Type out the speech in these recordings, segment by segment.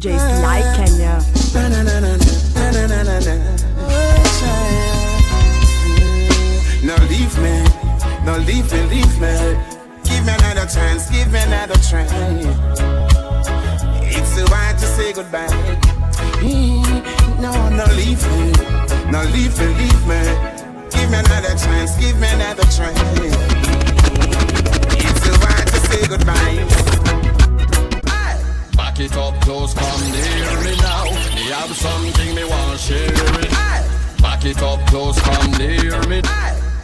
DJ Sly Kenya. Na na na na na na na na. No leave me, no leave me, leave me. Give me another chance, give me another try. It's too hard to say goodbye. No, no leave me, no leave me, leave me. Give me another chance, give me another try. It's too hard to say goodbye. Back it up close, come near me now. Me have something me want share it. Back it up close, come near me.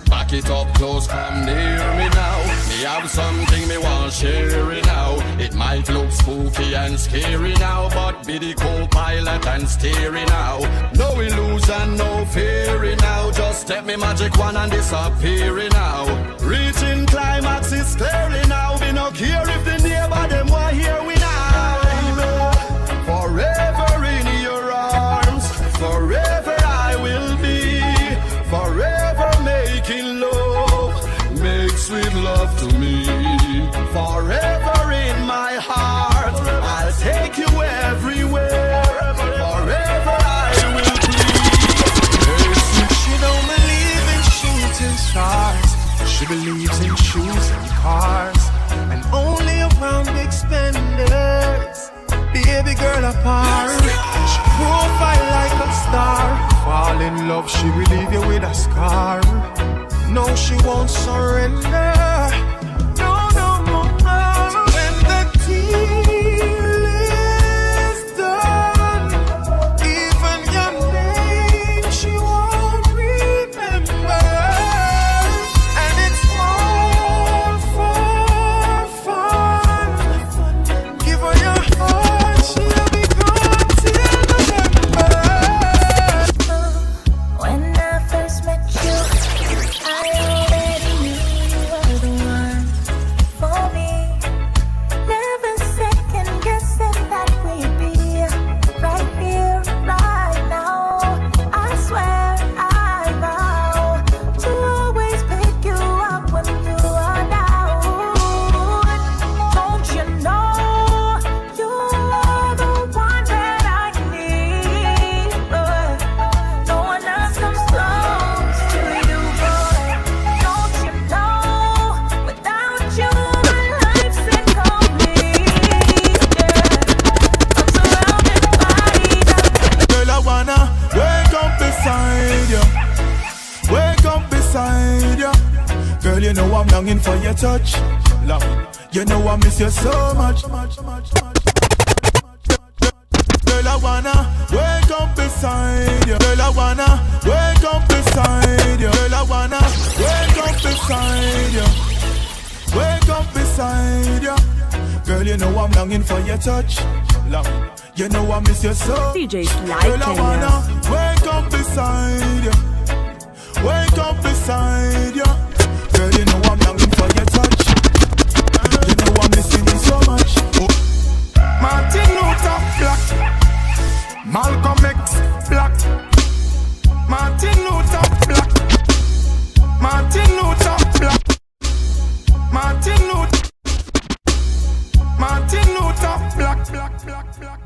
Back it up close, come near me now. Me have something me want share it now. It might look spooky and scary now, but be the co-pilot and steering now. No illusion, no fear now. Just step me magic one and disappear now. Reaching climax is clearly now. We no care if the neighbor them want hear we now. Forever in your arms, forever I will be. Forever making love, make sweet love to me. Forever in my heart, I'll take you everywhere. Forever I will be. She don't believe in shooting stars. She believes in shoes and cars, and only around big spenders. Baby girl apart, she profile like a star. Fall in love, she will leave you with a scar. No, she won't surrender. No, no, no, no. When the deal is done, even your name she won't remember. And it's all for fun. Give her your heart, she'll be gone till November. When I first met you, I already knew you were the one for me. Never second guessing that we'd be right here, right now. I swear, I vow to always pick you up when you are down. Don't you know you are the one that I need? No one else comes close to you, boy. Don't you know? Without you, my life's incomplete. I'm surrounded by them. Girl, I wanna wake up beside you. Wake up beside you. Girl, you know I'm longing for your touch. Longing. You know I miss you so much. Girl, I wanna wake up beside you. Girl, I wanna wake up beside you. Girl, I wanna wake up beside you. Wake up beside you. Girl, you know I'm longing for your touch. Longing. You know I miss you so. DJ Sly Girl, I wanna Kenya. wake up beside you. Wake up beside you. Girl, you know I'm longing for your touch. You know I'm missing you so much. Martin Luther Black, Malcolm X Black, Martin Luther Black, Martin Luther Black, Martin Luther Black, Black, Black, Black.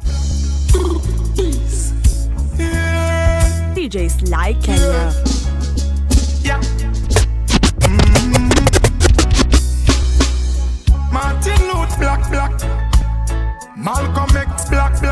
Yeah. DJ Sly Kenya. Yeah. Martin Luther Black, Black, Malcolm X Black, Black.